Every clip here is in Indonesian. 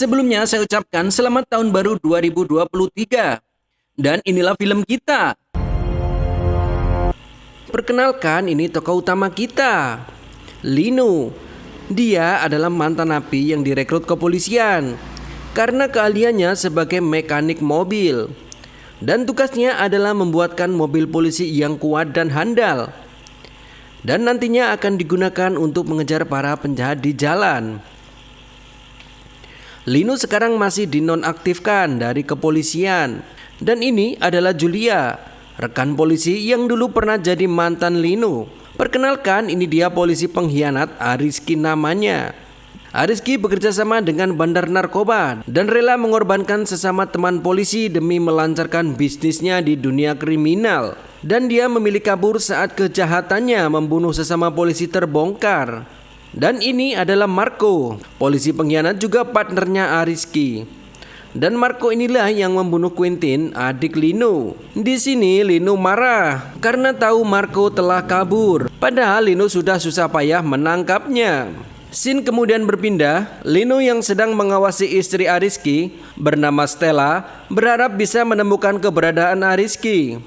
Sebelumnya saya ucapkan selamat tahun baru 2023. Dan inilah film kita. Perkenalkan, ini tokoh utama kita, Lino. Dia adalah mantan napi yang direkrut kepolisian karena keahliannya sebagai mekanik mobil. Dan tugasnya adalah membuatkan mobil polisi yang kuat dan handal. Dan nantinya akan digunakan untuk mengejar para penjahat di jalan. Lino sekarang masih dinonaktifkan dari kepolisian. Dan ini adalah Julia, rekan polisi yang dulu pernah jadi mantan Lino. Perkenalkan, ini dia polisi pengkhianat, Ariski namanya. Ariski bekerja sama dengan bandar narkoba dan rela mengorbankan sesama teman polisi demi melancarkan bisnisnya di dunia kriminal. Dan dia memilih kabur saat kejahatannya membunuh sesama polisi terbongkar. Dan ini adalah Marco, polisi pengkhianat juga partnernya Ariski. Dan Marco inilah yang membunuh Quentin, adik Lino. Di sini Lino marah karena tahu Marco telah kabur, padahal Lino sudah susah payah menangkapnya. Scene kemudian berpindah. Lino yang sedang mengawasi istri Ariski bernama Stella berharap bisa menemukan keberadaan Ariski.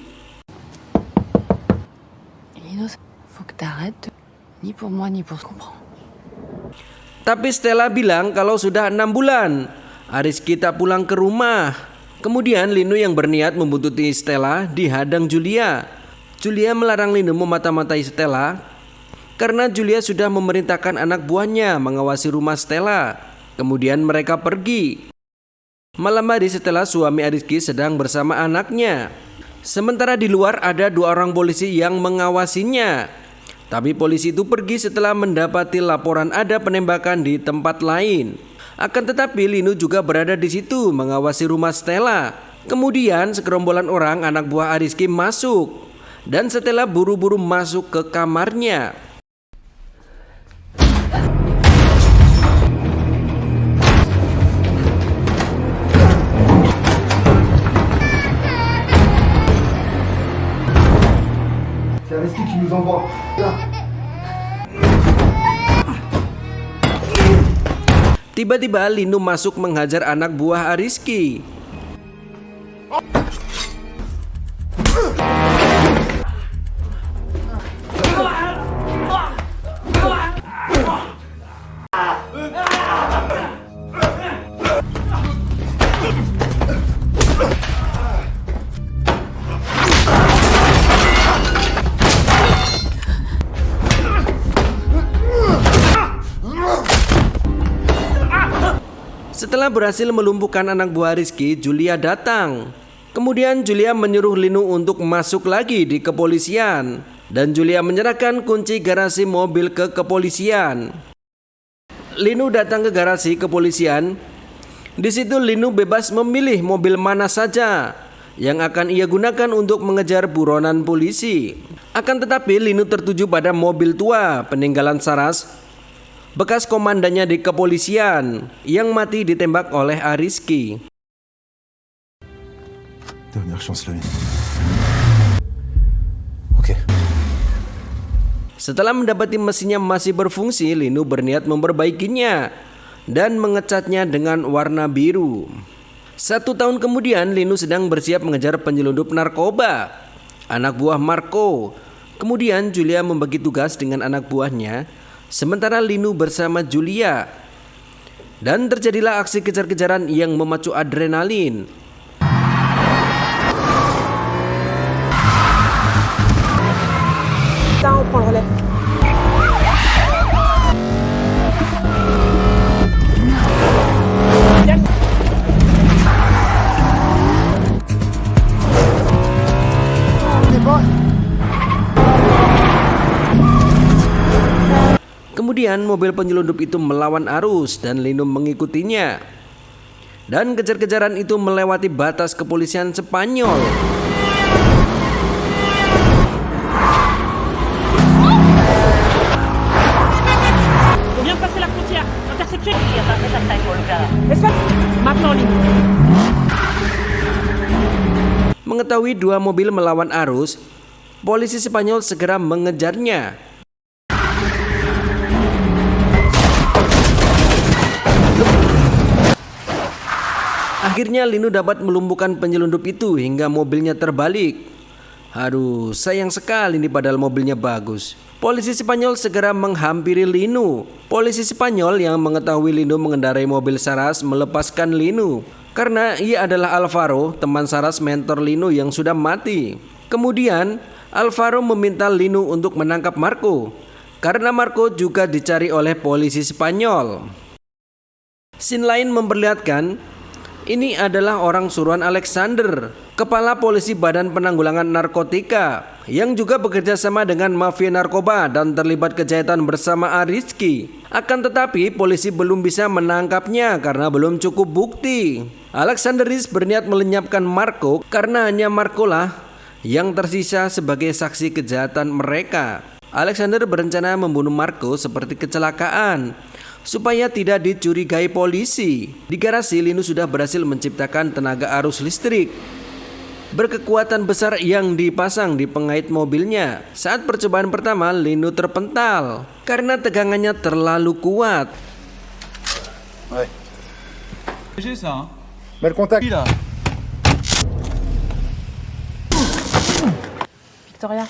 Lino, faut que t'arrêtes, ni pour moi ni pour ce qu'on prend. Tapi Stella bilang kalau sudah 6 bulan Ariski tak pulang ke rumah. Kemudian Lino yang berniat membuntuti Stella dihadang Julia. Julia melarang Lino memata-matai Stella karena Julia sudah memerintahkan anak buahnya mengawasi rumah Stella. Kemudian mereka pergi. Malam hari setelah suami Ariski sedang bersama anaknya. Sementara di luar ada 2 orang polisi yang mengawasinya. Tapi polisi itu pergi setelah mendapati laporan ada penembakan di tempat lain. Akan tetapi Lino juga berada di situ mengawasi rumah Stella. Kemudian segerombolan orang anak buah Ariski masuk. Dan Stella buru-buru masuk ke kamarnya. C'est Ariski qui nous envoie. Là. Tiba-tiba Lino masuk menghajar anak buah Ariski. Setelah berhasil melumpuhkan anak buah Rizky, Julia datang. Kemudian Julia menyuruh Lino untuk masuk lagi di kepolisian. Dan Julia menyerahkan kunci garasi mobil ke kepolisian. Lino datang ke garasi kepolisian. Di situ Lino bebas memilih mobil mana saja yang akan ia gunakan untuk mengejar buronan polisi. Akan tetapi Lino tertuju pada mobil tua peninggalan Saras, bekas komandannya di kepolisian yang mati ditembak oleh Ariski. Dernière chance, l'ami. Oke. Setelah mendapati mesinnya masih berfungsi, Lino berniat memperbaikinya dan ngecatnya dengan warna biru. 1 tahun kemudian Lino sedang bersiap mengejar penyelundup narkoba, anak buah Marco. Kemudian Julia membagi tugas dengan anak buahnya, sementara Lino bersama Julia. Dan terjadilah aksi kejar-kejaran yang memacu adrenalin. Kemudian mobil penyelundup itu melawan arus dan Lino mengikutinya. Dan kejar-kejaran itu melewati batas kepolisian Spanyol. Viens passer la frontière. Interception. Il y a pas de taille pour le faire. Espace. Maintenant ligne. Mengetahui 2 mobil melawan arus, polisi Spanyol segera mengejarnya. Akhirnya Lino dapat melumpuhkan penyelundup itu hingga mobilnya terbalik. Aduh, sayang sekali nih padahal mobilnya bagus. Polisi Spanyol segera menghampiri Lino. Polisi Spanyol yang mengetahui Lino mengendarai mobil Saras melepaskan Lino karena ia adalah Alvaro, teman Saras mentor Lino yang sudah mati. Kemudian Alvaro meminta Lino untuk menangkap Marco karena Marco juga dicari oleh polisi Spanyol. Scene lain memperlihatkan ini adalah orang suruhan Alexander, kepala polisi Badan Penanggulangan Narkotika yang juga bekerja sama dengan mafia narkoba dan terlibat kejahatan bersama Ariski. Akan tetapi polisi belum bisa menangkapnya karena belum cukup bukti. Alexanderis berniat melenyapkan Marco karena hanya Marco lah yang tersisa sebagai saksi kejahatan mereka. Alexander berencana membunuh Marco seperti kecelakaan supaya tidak dicurigai polisi. Di garasi, Lino sudah berhasil menciptakan tenaga arus listrik berkekuatan besar yang dipasang di pengait mobilnya. Saat percobaan pertama, Lino terpental karena tegangannya terlalu kuat. Ouais. J'ai ça, hein. Mets le contact. Qui, là? Victoria.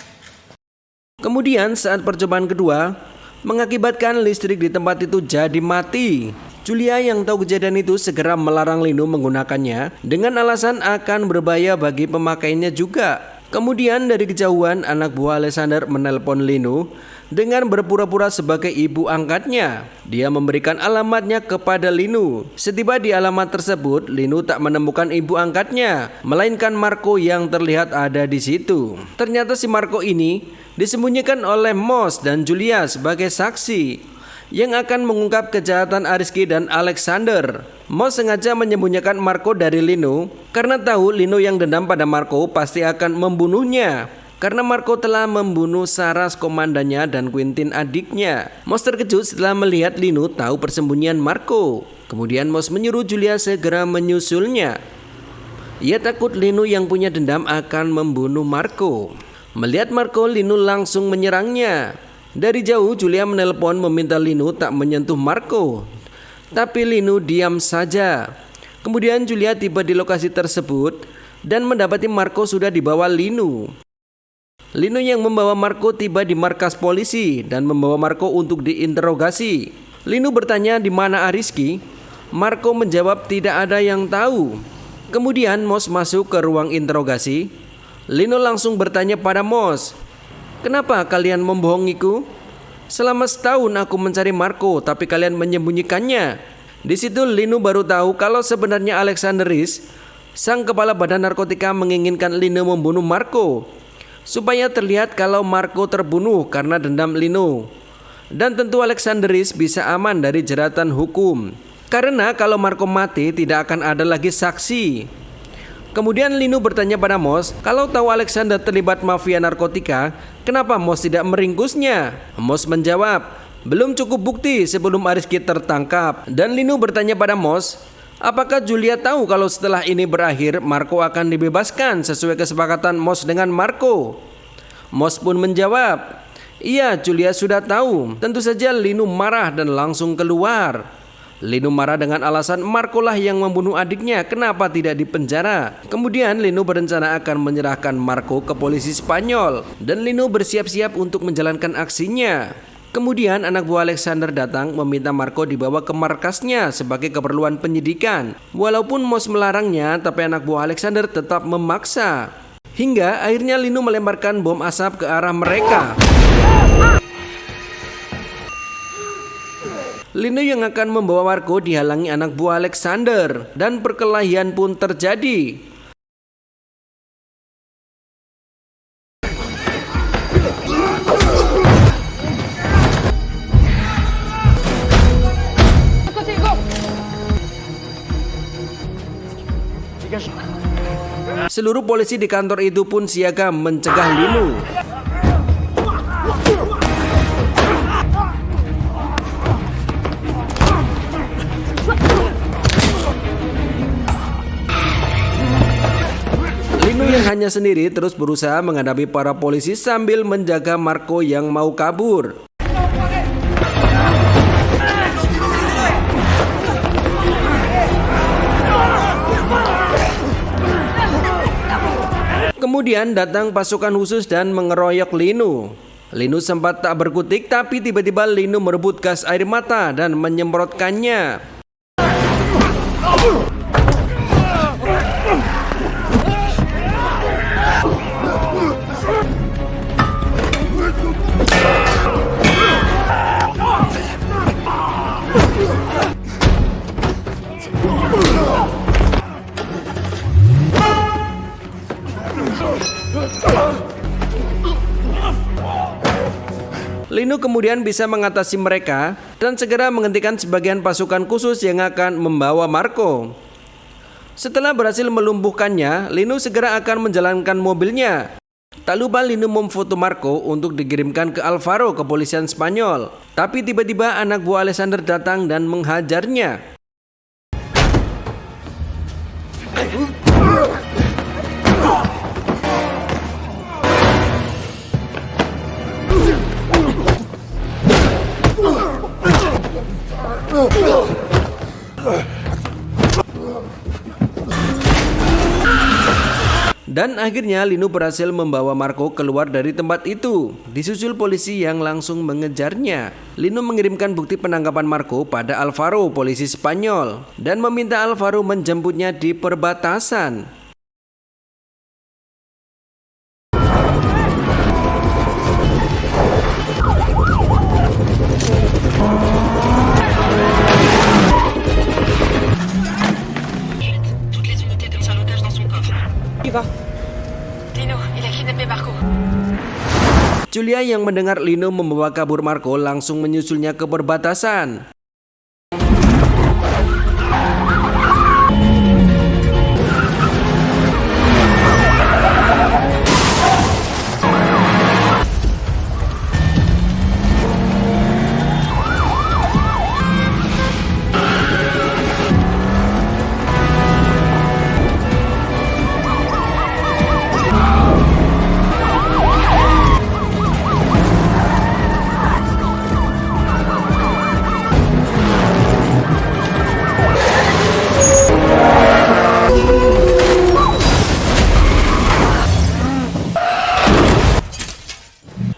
Kemudian saat percobaan kedua, mengakibatkan listrik di tempat itu jadi mati. Julia yang tahu kejadian itu segera melarang Lino menggunakannya dengan alasan akan berbahaya bagi pemakainya juga. Kemudian dari kejauhan anak buah Alexander menelpon Lino dengan berpura-pura sebagai ibu angkatnya. Dia memberikan alamatnya kepada Lino. Setiba di alamat tersebut, Lino tak menemukan ibu angkatnya, melainkan Marco yang terlihat ada di situ. Ternyata si Marco ini disembunyikan oleh Moss dan Julia sebagai saksi yang akan mengungkap kejahatan Ariski dan Alexander. Moss sengaja menyembunyikan Marco dari Lino karena tahu Lino yang dendam pada Marco pasti akan membunuhnya. Karena Marco telah membunuh Saras komandannya dan Quintin adiknya. Moss terkejut setelah melihat Lino tahu persembunyian Marco. Kemudian Moss menyuruh Julia segera menyusulnya. Ia takut Lino yang punya dendam akan membunuh Marco. Melihat Marco, Lino langsung menyerangnya. Dari jauh Julia menelpon meminta Lino tak menyentuh Marco, tapi Lino diam saja. Kemudian Julia tiba di lokasi tersebut dan mendapati Marco sudah dibawa Lino. Lino yang membawa Marco tiba di markas polisi dan membawa Marco untuk diinterogasi. Lino bertanya di mana Ariski. Marco menjawab tidak ada yang tahu. Kemudian Moss masuk ke ruang interogasi. Lino langsung bertanya pada Moss, "Kenapa kalian membohongiku? Selama setahun aku mencari Marco, tapi kalian menyembunyikannya." Di situ Lino baru tahu kalau sebenarnya Alexanderis, sang kepala badan narkotika, menginginkan Lino membunuh Marco supaya terlihat kalau Marco terbunuh karena dendam Lino. Dan tentu Alexanderis bisa aman dari jeratan hukum, karena kalau Marco mati tidak akan ada lagi saksi. Kemudian Lino bertanya pada Moss, kalau tahu Alexander terlibat mafia narkotika, kenapa Moss tidak meringkusnya? Moss menjawab, belum cukup bukti sebelum Ariski tertangkap. Dan Lino bertanya pada Moss, apakah Julia tahu kalau setelah ini berakhir Marco akan dibebaskan sesuai kesepakatan Moss dengan Marco? Moss pun menjawab, iya, Julia sudah tahu. Tentu saja Lino marah dan langsung keluar. Lino marah dengan alasan Marco lah yang membunuh adiknya, kenapa tidak dipenjara. Kemudian Lino berencana akan menyerahkan Marco ke polisi Spanyol dan Lino bersiap-siap untuk menjalankan aksinya. Kemudian anak buah Alexander datang meminta Marco dibawa ke markasnya sebagai keperluan penyidikan. Walaupun Moss melarangnya, tapi anak buah Alexander tetap memaksa. Hingga akhirnya Lino melemparkan bom asap ke arah mereka. Lino yang akan membawa Marco dihalangi anak buah Alexander dan perkelahian pun terjadi. Seluruh polisi di kantor itu pun siaga mencegah Lino. Lino yang hanya sendiri terus berusaha menghadapi para polisi sambil menjaga Marco yang mau kabur. Kemudian datang pasukan khusus dan mengeroyok Linu. Linu sempat tak berkutik, tapi tiba-tiba Linu merebut gas air mata dan menyemprotkannya. Linu kemudian bisa mengatasi mereka dan segera menghentikan sebagian pasukan khusus yang akan membawa Marco. Setelah berhasil melumpuhkannya, Linu segera akan menjalankan mobilnya. Tak lupa Linu memfoto Marco untuk dikirimkan ke Alvaro, kepolisian Spanyol. Tapi tiba-tiba anak buah Alexander datang dan menghajarnya. Dan akhirnya Linu berhasil membawa Marco keluar dari tempat itu, disusul polisi yang langsung mengejarnya. Linu mengirimkan bukti penangkapan Marco pada Alvaro, polisi Spanyol, dan meminta Alvaro menjemputnya di perbatasan. Lino, il a kidnappé Marco. Julia yang mendengar Lino membawa kabur Marco langsung menyusulnya ke perbatasan.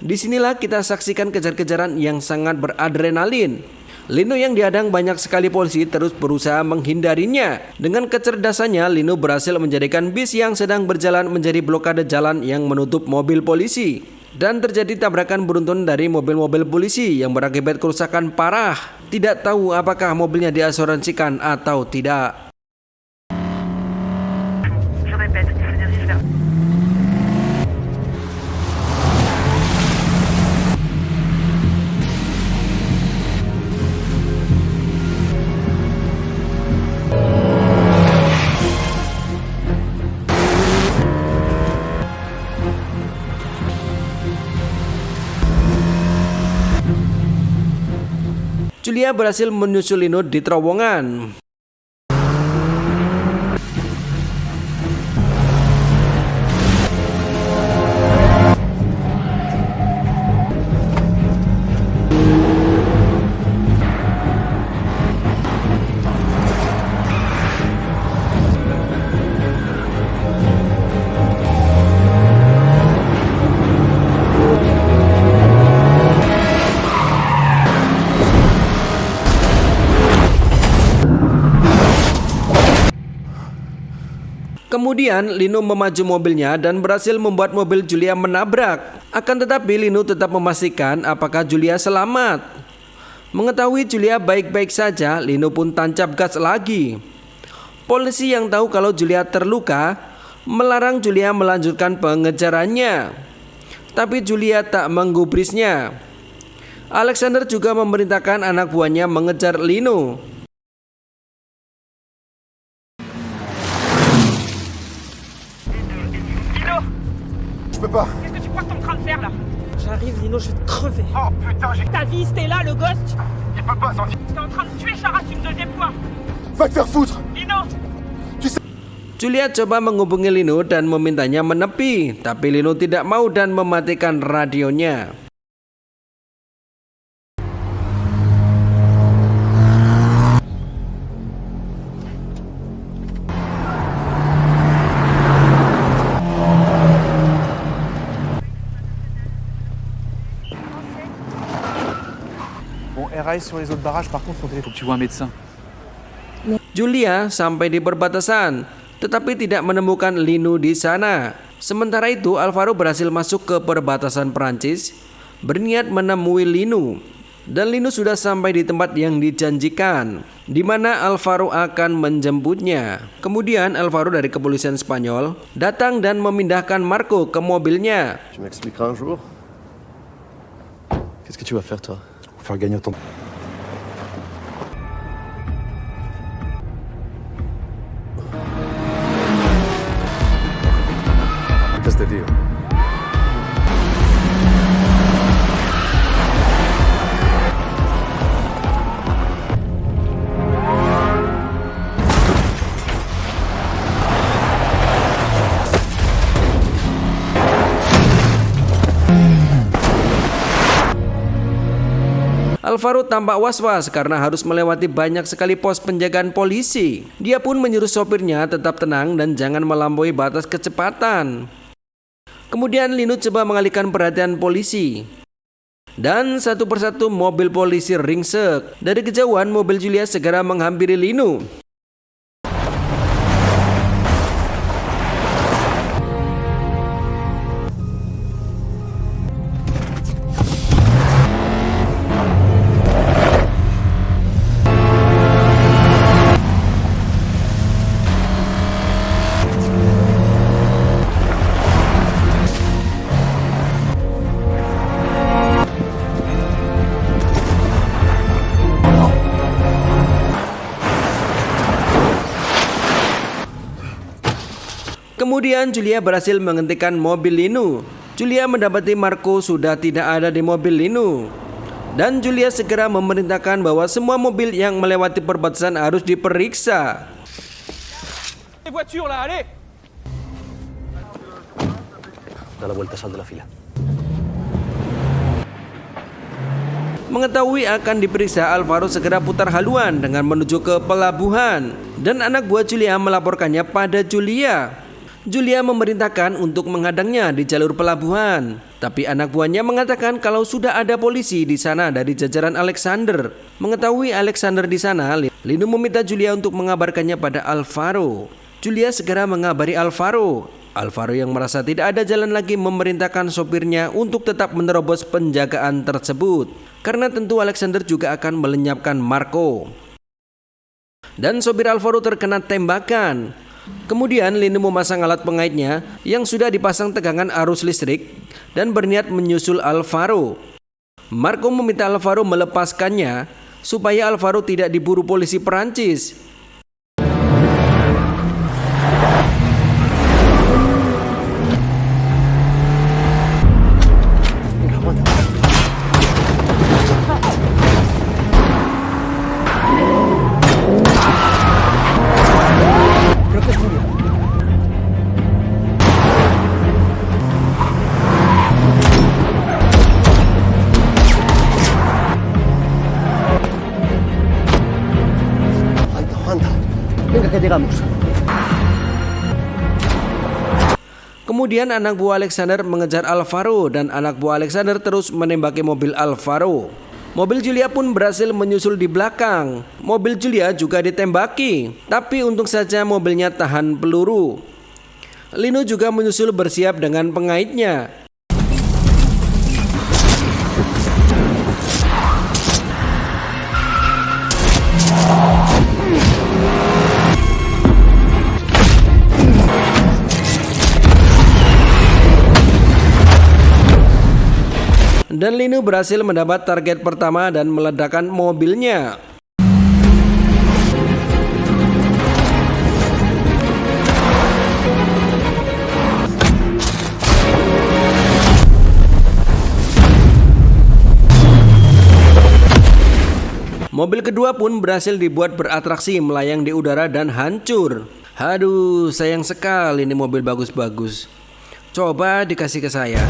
Disinilah kita saksikan kejar-kejaran yang sangat beradrenalin. Lino yang dihadang banyak sekali polisi terus berusaha menghindarinya. Dengan kecerdasannya, Lino berhasil menjadikan bis yang sedang berjalan menjadi blokade jalan yang menutup mobil polisi. Dan terjadi tabrakan beruntun dari mobil-mobil polisi yang berakibat kerusakan parah. Tidak tahu apakah mobilnya diasuransikan atau tidak. Julia berhasil menyusul Lino di terowongan. Kemudian Lino memaju mobilnya dan berhasil membuat mobil Julia menabrak. Akan tetapi Lino tetap memastikan apakah Julia selamat. Mengetahui Julia baik-baik saja, Lino pun tancap gas lagi. Polisi yang tahu kalau Julia terluka melarang Julia melanjutkan pengejarannya. Tapi Julia tak menggubrisnya. Alexander juga memerintahkan anak buahnya mengejar Lino. Je peux pas. Qu'est-ce que tu crois que t'es en train de faire là? J'arrive, Lino, je vais te crever. Oh putain, j'ai... Ta vie, c'était là, le gosse. Il peut pas sortir. T'es en train de tuer Chara, tu me deuxième fois. Va te faire foutre. Lino! Julia coba menghubungi Lino dan memintanya menepi, tapi Lino tidak mau dan mematikan radionya. pareil sur les autres barrages, par contre, son téléphone. Tu vois un médecin. Julia sampai di perbatasan, tetapi tidak menemukan Linu di sana. Sementara itu, Alvaro berhasil masuk ke perbatasan Perancis, berniat menemui Linu. Dan Linu sudah sampai di tempat yang dijanjikan, di mana Alvaro akan menjemputnya. Kemudian Alvaro dari kepolisian Spanyol datang dan memindahkan Marco ke mobilnya. Tu m'expliqueras un jour. Qu'est-ce que tu vas faire, toi? Faire gagner ton... Qu'est-ce que t'as dit? Alvaro tampak was-was karena harus melewati banyak sekali pos penjagaan polisi. Dia pun menyuruh sopirnya tetap tenang dan jangan melampaui batas kecepatan. Kemudian Linu coba mengalihkan perhatian polisi. Dan satu persatu mobil polisi ringsek. Dari kejauhan mobil Julia segera menghampiri Linu. Kemudian Julia berhasil menghentikan mobil Linu. Julia mendapati Marco sudah tidak ada di mobil Linu. Dan Julia segera memerintahkan bahwa semua mobil yang melewati perbatasan harus diperiksa. Les voitures là, allez! Da la vuelta, sal de la fila. Mengetahui akan diperiksa, Alvaro segera putar haluan dengan menuju ke pelabuhan. Dan anak buah Julia melaporkannya pada Julia. Julia memerintahkan untuk menghadangnya di jalur pelabuhan. Tapi anak buahnya mengatakan kalau sudah ada polisi di sana dari jajaran Alexander. Mengetahui Alexander di sana, Linu meminta Julia untuk mengabarkannya pada Alvaro. Julia segera mengabari Alvaro. Alvaro yang merasa tidak ada jalan lagi memerintahkan sopirnya untuk tetap menerobos penjagaan tersebut. Karena tentu Alexander juga akan melenyapkan Marco. Dan sopir Alvaro terkena tembakan. Kemudian Linu memasang alat pengaitnya yang sudah dipasang tegangan arus listrik dan berniat menyusul Alvaro. Marco meminta Alvaro melepaskannya supaya Alvaro tidak diburu polisi Perancis. Kemudian anak buah Alexander mengejar Alvaro dan anak buah Alexander terus menembaki mobil Alvaro. Mobil Julia pun berhasil menyusul di belakang. Mobil Julia juga ditembaki, tapi untung saja mobilnya tahan peluru. Linu juga menyusul bersiap dengan pengaitnya. Dan Linu berhasil mendapat target pertama dan meledakkan mobilnya. Mobil kedua pun berhasil dibuat beratraksi melayang di udara dan hancur. Aduh, sayang sekali ini mobil bagus-bagus. Coba dikasih ke saya.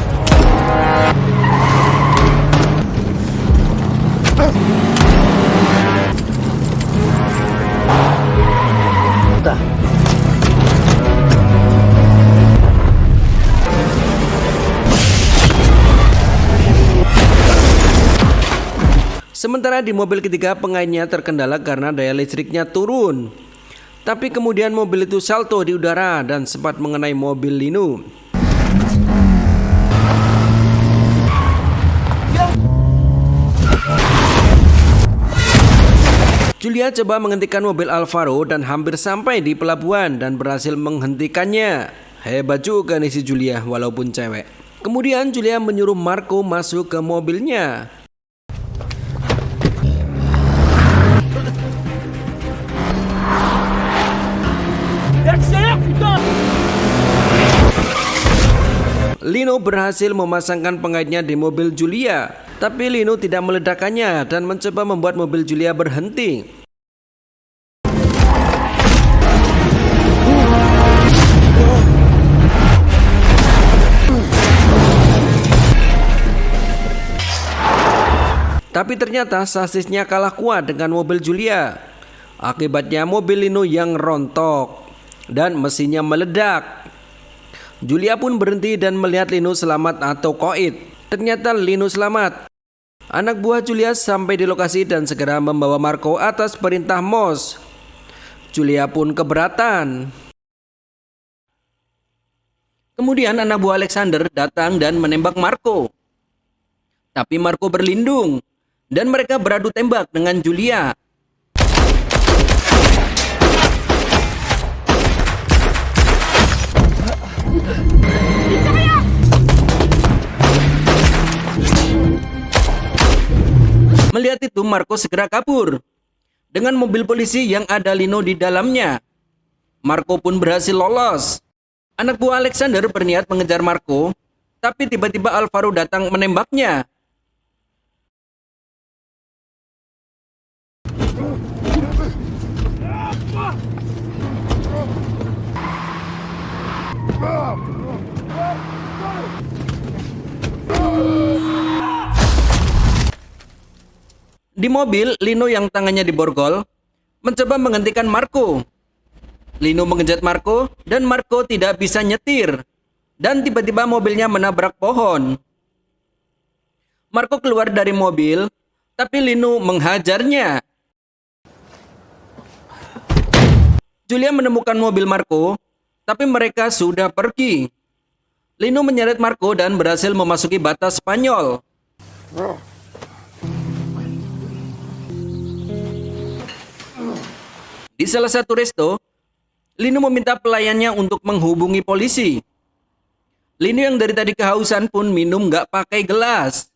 Sementara Sementara di mobil ketiga pengaitnya terkendala karena daya listriknya turun. Tapi kemudian mobil itu salto di udara dan sempat mengenai mobil Lino. Julia coba menghentikan mobil Alvaro dan hampir sampai di pelabuhan dan berhasil menghentikannya. Hebat juga nih si Julia walaupun cewek. Kemudian Julia menyuruh Marco masuk ke mobilnya. Accélère, putain! Lino berhasil memasangkan pengaitnya di mobil Julia, tapi Lino tidak meledakkannya dan mencoba membuat mobil Julia berhenti. Tapi ternyata sasisnya kalah kuat dengan mobil Julia. Akibatnya mobil Lino yang rontok dan mesinnya meledak. Julia pun berhenti dan melihat Lino selamat atau koit. Ternyata Lino selamat. Anak buah Julia sampai di lokasi dan segera membawa Marco atas perintah Moss. Julia pun keberatan. Kemudian anak buah Alexander datang dan menembak Marco. Tapi Marco berlindung dan mereka beradu tembak dengan Julia. Melihat itu, Marco segera kabur dengan mobil polisi yang ada Lino di dalamnya. Marco pun berhasil lolos. Anak buah Alexander berniat mengejar Marco, tapi tiba-tiba Alvaro datang menembaknya. Di mobil, Lino yang tangannya diborgol mencoba menghentikan Marco. Lino mengejar Marco dan Marco tidak bisa nyetir. Dan tiba-tiba mobilnya menabrak pohon. Marco keluar dari mobil, tapi Lino menghajarnya. Julia menemukan mobil Marco, tapi mereka sudah pergi. Lino menyeret Marco dan berhasil memasuki batas Spanyol. Di salah satu resto, Lino meminta pelayannya untuk menghubungi polisi. Lino yang dari tadi kehausan pun minum gak pakai gelas.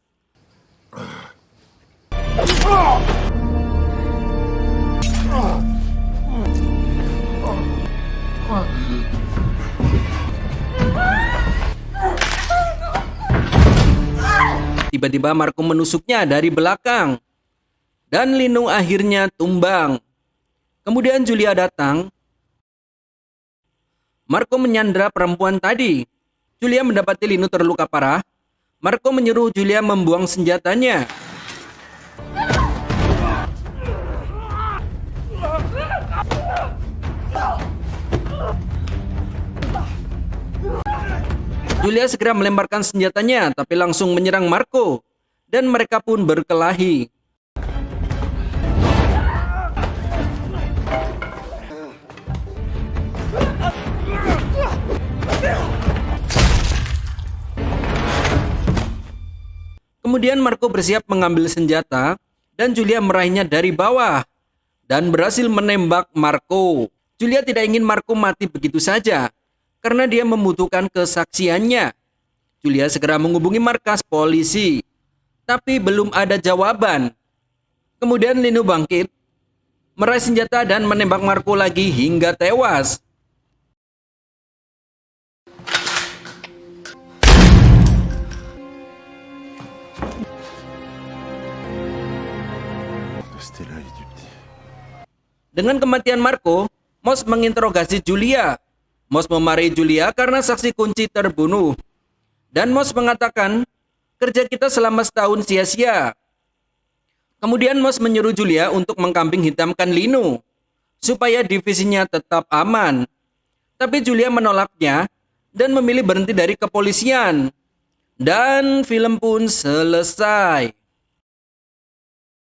Tiba-tiba Marco menusuknya dari belakang. Dan Lino akhirnya tumbang. Kemudian Julia datang. Marco menyandra perempuan tadi. Julia mendapati Lino terluka parah. Marco menyuruh Julia membuang senjatanya. Julia segera melemparkan senjatanya, tapi langsung menyerang Marco. Dan mereka pun berkelahi. Kemudian Marco bersiap mengambil senjata dan Julia meraihnya dari bawah dan berhasil menembak Marco. Julia tidak ingin Marco mati begitu saja karena dia membutuhkan kesaksiannya. Julia segera menghubungi markas polisi, tapi belum ada jawaban. Kemudian Lino bangkit, meraih senjata dan menembak Marco lagi hingga tewas. Dengan kematian Marco, Moss menginterogasi Julia. Moss memarahi Julia karena saksi kunci terbunuh. Dan Moss mengatakan, kerja kita selama setahun sia-sia. Kemudian Moss menyuruh Julia untuk mengkambing hitamkan Lino, supaya divisinya tetap aman. Tapi Julia menolaknya dan memilih berhenti dari kepolisian. Dan film pun selesai.